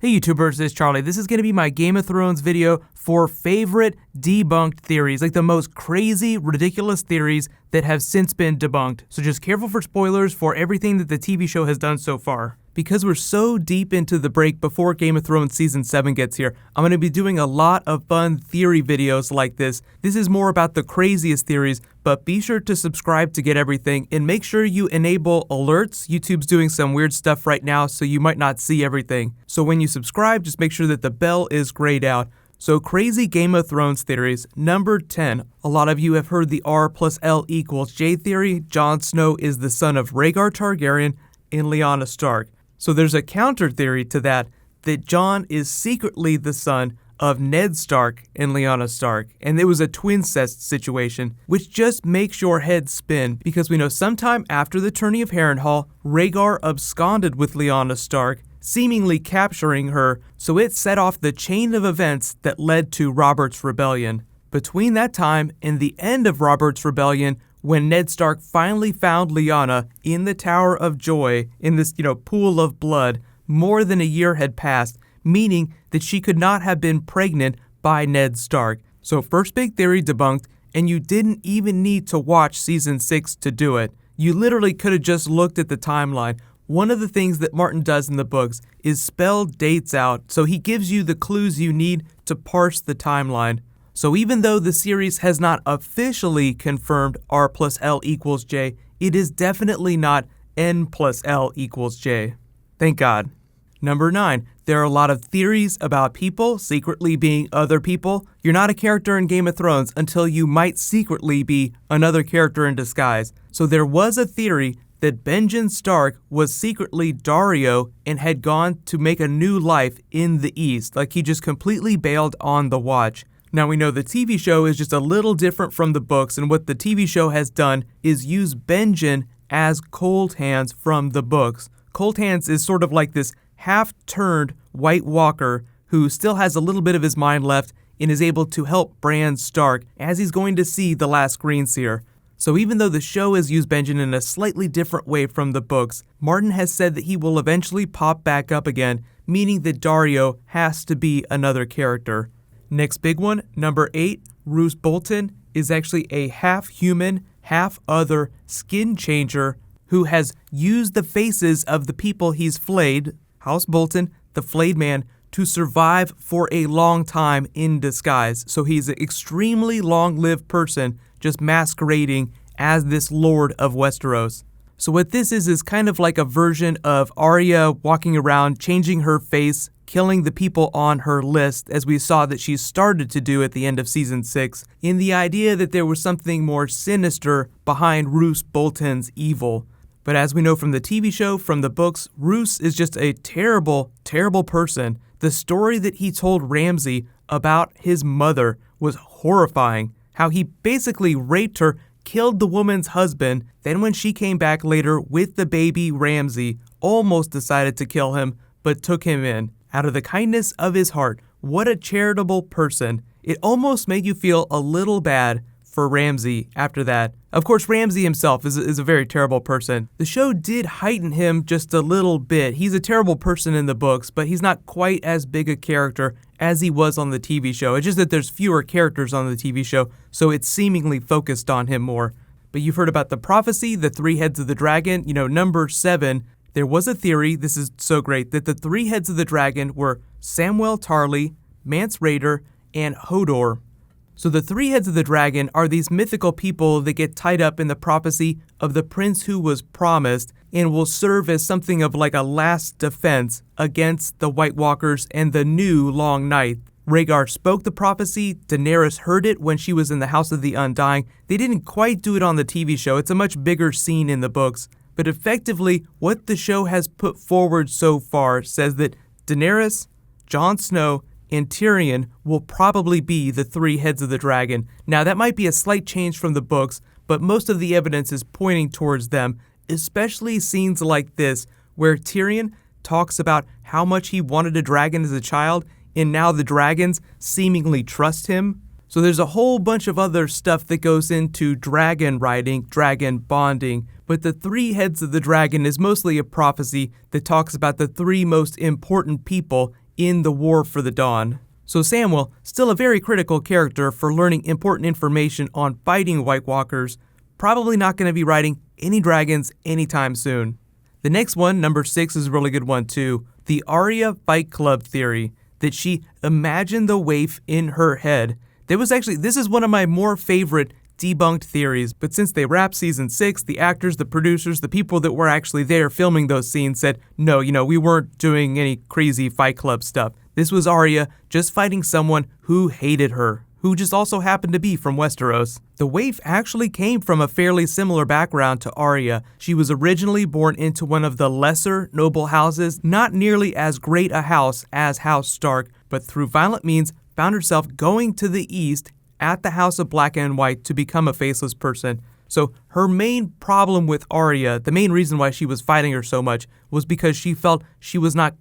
Hey YouTubers, it's Charlie. This is going to be my Game of Thrones video for favorite debunked theories, like the most crazy, ridiculous theories that have since been debunked. So just careful for spoilers for everything that the TV show has done so far. Because we're so deep into the break before Game of Thrones Season 7 gets here, I'm going to be doing a lot of fun theory videos like this. This is more about the craziest theories, but be sure to subscribe to get everything, and make sure you enable alerts. YouTube's doing some weird stuff right now, so you might not see everything. So when you subscribe, just make sure that the bell is grayed out. So crazy Game of Thrones theories. Number 10. A lot of you have heard the R plus L equals J theory. Jon Snow is the son of Rhaegar Targaryen and Lyanna Stark. So there's a counter theory to that Jon is secretly the son of Ned Stark and Lyanna Stark, and it was a twincest situation, which just makes your head spin, because we know sometime after the tourney of Harrenhal, Rhaegar absconded with Lyanna Stark, seemingly capturing her, so it set off the chain of events that led to Robert's Rebellion. Between that time and the end of Robert's Rebellion, when Ned Stark finally found Lyanna in the Tower of Joy, in this, pool of blood, more than a year had passed, meaning that she could not have been pregnant by Ned Stark. So first big theory debunked, and you didn't even need to watch Season 6 to do it. You literally could have just looked at the timeline. One of the things that Martin does in the books is spell dates out, so he gives you the clues you need to parse the timeline. So even though the series has not officially confirmed R plus L equals J, it is definitely not N plus L equals J. Thank God. Number 9. There are a lot of theories about people secretly being other people. You're not a character in Game of Thrones until you might secretly be another character in disguise. So there was a theory that Benjen Stark was secretly Daario and had gone to make a new life in the East, like he just completely bailed on the Watch. Now we know the TV show is just a little different from the books, and what the TV show has done is use Benjen as Cold Hands from the books. Cold Hands is sort of like this half-turned White Walker who still has a little bit of his mind left and is able to help Bran Stark as he's going to see the last Greenseer. So even though the show has used Benjen in a slightly different way from the books, Martin has said that he will eventually pop back up again, meaning that Daario has to be another character. Next big one, number 8, Roose Bolton is actually a half-human, half-other skin changer who has used the faces of the people he's flayed, House Bolton, the flayed man, to survive for a long time in disguise. So he's an extremely long-lived person just masquerading as this Lord of Westeros. So what this is kind of like a version of Arya walking around, changing her face, killing the people on her list, as we saw that she started to do at the end of Season 6, in the idea that there was something more sinister behind Roose Bolton's evil. But as we know from the TV show, from the books, Roose is just a terrible, terrible person. The story that he told Ramsay about his mother was horrifying. How he basically raped her, killed the woman's husband, then when she came back later with the baby Ramsay, almost decided to kill him, but took him in. Out of the kindness of his heart. What a charitable person. It almost made you feel a little bad for Ramsay after that. Of course, Ramsay himself is a very terrible person. The show did heighten him just a little bit. He's a terrible person in the books, but he's not quite as big a character as he was on the TV show. It's just that there's fewer characters on the TV show, so it's seemingly focused on him more. But you've heard about the prophecy, the 3 heads of the dragon. Number 7, there was a theory, this is so great, that the 3 heads of the dragon were Samwell Tarly, Mance Rayder, and Hodor. So the 3 heads of the dragon are these mythical people that get tied up in the prophecy of the prince who was promised and will serve as something of like a last defense against the White Walkers and the new Long Night. Rhaegar spoke the prophecy, Daenerys heard it when she was in the House of the Undying. They didn't quite do it on the TV show, it's a much bigger scene in the books. But effectively, what the show has put forward so far says that Daenerys, Jon Snow, and Tyrion will probably be the 3 heads of the dragon. Now, that might be a slight change from the books, but most of the evidence is pointing towards them, especially scenes like this, where Tyrion talks about how much he wanted a dragon as a child, and now the dragons seemingly trust him. So there's a whole bunch of other stuff that goes into dragon riding, dragon bonding, but the 3 heads of the dragon is mostly a prophecy that talks about the 3 most important people in the War for the Dawn. So Samwell, still a very critical character for learning important information on fighting White Walkers, probably not going to be riding any dragons anytime soon. The next one, number 6, is a really good one too. The Arya Fight Club theory, that she imagined the waif in her head. This is one of my more favorite debunked theories, but since they wrapped season 6, the actors, the producers, the people that were actually there filming those scenes said, no, we weren't doing any crazy Fight Club stuff. This was Arya just fighting someone who hated her, who just also happened to be from Westeros. The waif actually came from a fairly similar background to Arya. She was originally born into one of the lesser noble houses, not nearly as great a house as House Stark, but through violent means found herself going to the east at the House of Black and White to become a faceless person. So her main problem with Arya, the main reason why she was fighting her so much, was because she felt she was not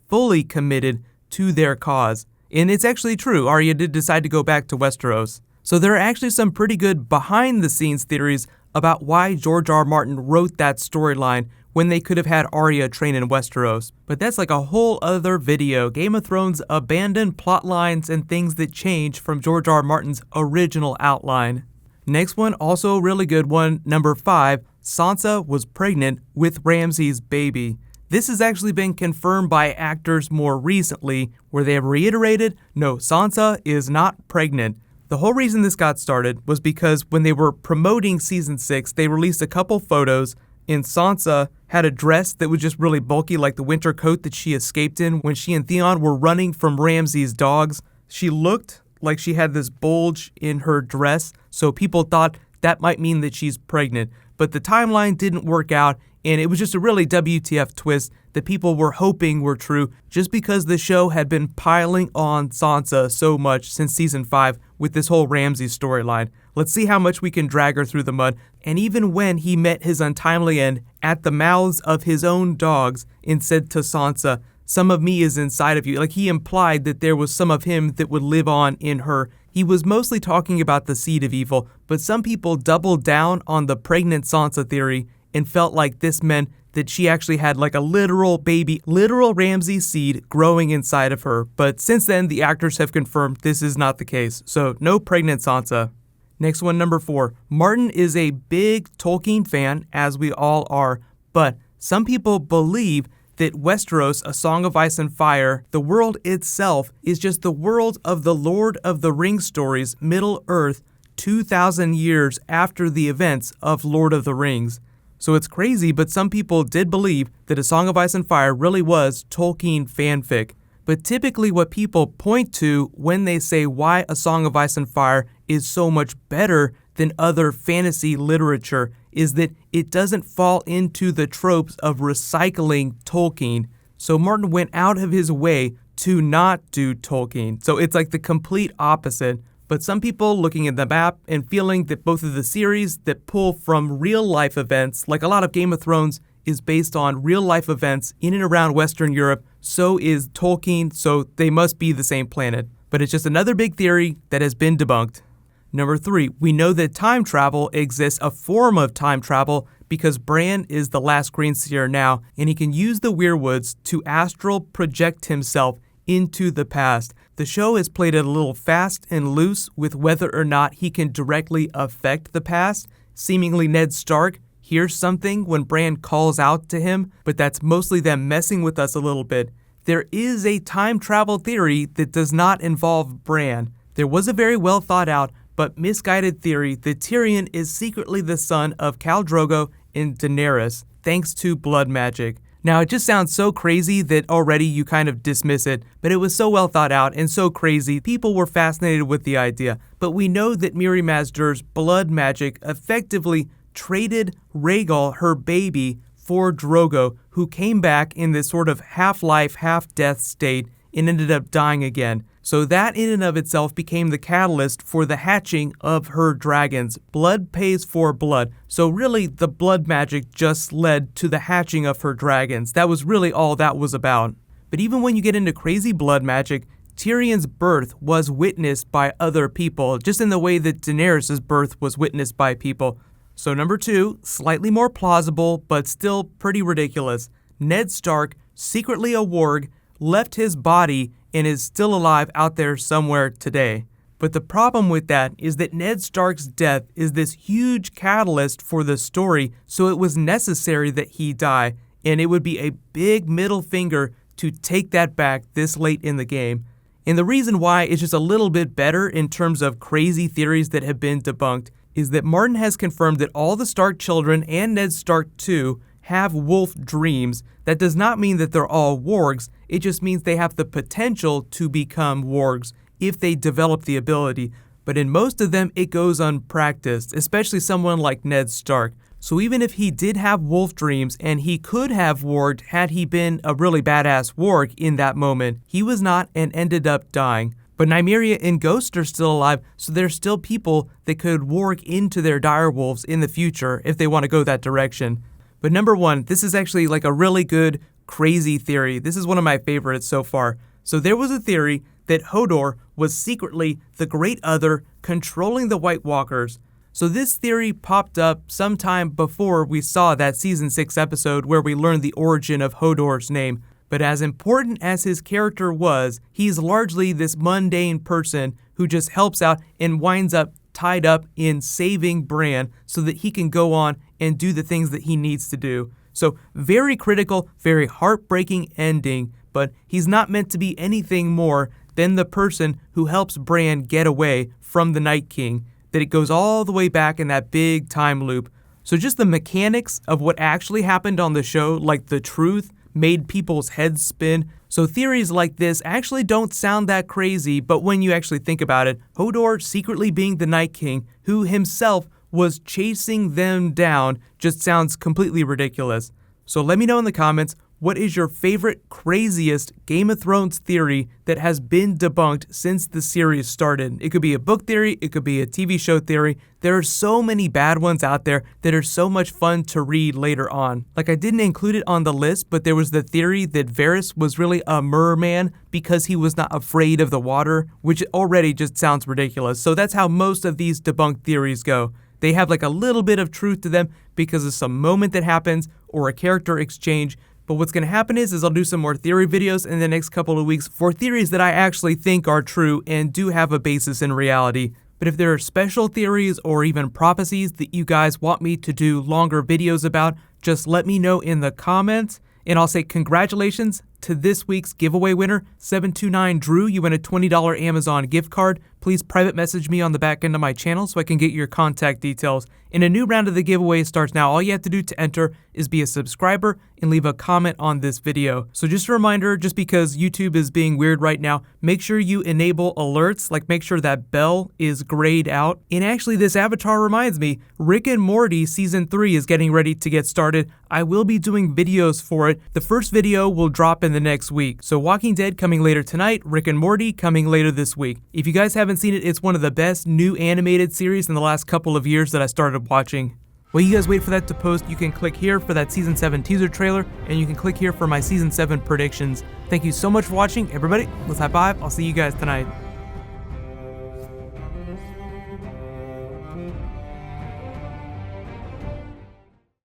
fully committed to their cause. And it's actually true, Arya did decide to go back to Westeros. So there are actually some pretty good behind-the-scenes theories about why George R. R. Martin wrote that storyline when they could have had Arya train in Westeros. But that's like a whole other video. Game of Thrones abandoned plot lines and things that change from George R. R. Martin's original outline. Next one, also a really good one, number 5, Sansa was pregnant with Ramsay's baby. This has actually been confirmed by actors more recently, where they have reiterated, no, Sansa is not pregnant. The whole reason this got started was because when they were promoting season 6, they released a couple photos, and Sansa had a dress that was just really bulky, like the winter coat that she escaped in when she and Theon were running from Ramsay's dogs. She looked like she had this bulge in her dress, so people thought that might mean that she's pregnant. But the timeline didn't work out, and it was just a really WTF twist that people were hoping were true just because the show had been piling on Sansa so much since season 5 with this whole Ramsay storyline. Let's see how much we can drag her through the mud. And even when he met his untimely end at the mouths of his own dogs and said to Sansa, some of me is inside of you, like he implied that there was some of him that would live on in her. He was mostly talking about the seed of evil, but some people doubled down on the pregnant Sansa theory and felt like this meant that she actually had like a literal baby, literal Ramsay seed growing inside of her. But since then, the actors have confirmed this is not the case. So no pregnant Sansa. Next one, number 4. Martin is a big Tolkien fan, as we all are, but some people believe that Westeros, A Song of Ice and Fire, the world itself, is just the world of the Lord of the Rings stories, Middle-earth, 2,000 years after the events of Lord of the Rings. So it's crazy, but some people did believe that A Song of Ice and Fire really was Tolkien fanfic. But typically what people point to when they say why A Song of Ice and Fire is so much better than other fantasy literature is that it doesn't fall into the tropes of recycling Tolkien. So Martin went out of his way to not do Tolkien. So it's like the complete opposite. But some people looking at the map and feeling that both of the series that pull from real life events, like a lot of Game of Thrones is based on real life events in and around Western Europe, so is Tolkien, so they must be the same planet. But it's just another big theory that has been debunked. Number 3, we know that time travel exists, a form of time travel, because Bran is the last Greenseer now, and he can use the Weirwoods to astral project himself into the past. The show has played it a little fast and loose with whether or not he can directly affect the past. Seemingly Ned Stark hears something when Bran calls out to him, but that's mostly them messing with us a little bit. There is a time travel theory that does not involve Bran. There was a very well thought out but misguided theory that Tyrion is secretly the son of Khal Drogo and Daenerys, thanks to blood magic. Now, it just sounds so crazy that already you kind of dismiss it, but it was so well thought out and so crazy, people were fascinated with the idea. But we know that Mirri Maz Duur's blood magic effectively traded Rhaegal, her baby, for Drogo, who came back in this sort of half-life, half-death state and ended up dying again. So that in and of itself became the catalyst for the hatching of her dragons. Blood pays for blood. So really, the blood magic just led to the hatching of her dragons. That was really all that was about. But even when you get into crazy blood magic, Tyrion's birth was witnessed by other people, just in the way that Daenerys' birth was witnessed by people. So number 2, slightly more plausible, but still pretty ridiculous. Ned Stark, secretly a warg, left his body and is still alive out there somewhere today. But the problem with that is that Ned Stark's death is this huge catalyst for the story, so it was necessary that he die, and it would be a big middle finger to take that back this late in the game. And the reason why it's just a little bit better in terms of crazy theories that have been debunked is that Martin has confirmed that all the Stark children and Ned Stark too have wolf dreams. That does not mean that they're all wargs, it just means they have the potential to become wargs if they develop the ability, but in most of them it goes unpracticed, especially someone like Ned Stark. So even if he did have wolf dreams and he could have warged had he been a really badass warg in that moment, he was not and ended up dying. But Nymeria and Ghost are still alive, so there's still people that could warg into their direwolves in the future if they want to go that direction. But number one, this is actually like a really good, crazy theory. This is one of my favorites so far. So there was a theory that Hodor was secretly the Great Other controlling the White Walkers. So this theory popped up sometime before we saw that season 6 episode where we learned the origin of Hodor's name. But as important as his character was, he's largely this mundane person who just helps out and winds up tied up in saving Bran so that he can go on and do the things that he needs to do. So very critical, very heartbreaking ending, but he's not meant to be anything more than the person who helps Bran get away from the Night King, that it goes all the way back in that big time loop. So just the mechanics of what actually happened on the show, like the truth, made people's heads spin. So theories like this actually don't sound that crazy, but when you actually think about it, Hodor secretly being the Night King, who himself was chasing them down, just sounds completely ridiculous. So let me know in the comments, what is your favorite, craziest Game of Thrones theory that has been debunked since the series started? It could be a book theory, it could be a TV show theory. There are so many bad ones out there that are so much fun to read later on. Like, I didn't include it on the list, but there was the theory that Varys was really a merman because he was not afraid of the water, which already just sounds ridiculous. So that's how most of these debunked theories go. They have like a little bit of truth to them because of some moment that happens or a character exchange. But what's going to happen is I'll do some more theory videos in the next couple of weeks for theories that I actually think are true and do have a basis in reality. But if there are special theories or even prophecies that you guys want me to do longer videos about, just let me know in the comments. And I'll say congratulations to this week's giveaway winner, 729 Drew. You win a $20 Amazon gift card. Please private message me on the back end of my channel so I can get your contact details. And a new round of the giveaway starts now. All you have to do to enter is be a subscriber and leave a comment on this video. So just a reminder, just because YouTube is being weird right now, make sure you enable alerts, like make sure that bell is grayed out. And actually this avatar reminds me, Rick and Morty Season 3 is getting ready to get started. I will be doing videos for it. The first video will drop in the next week. So Walking Dead coming later tonight, Rick and Morty coming later this week. If you guys haven't seen it, it's one of the best new animated series in the last couple of years that I started watching. While you guys wait for that to post, you can click here for that Season 7 teaser trailer, and you can click here for my Season 7 predictions. Thank you so much for watching, everybody. Let's high five. I'll see you guys tonight.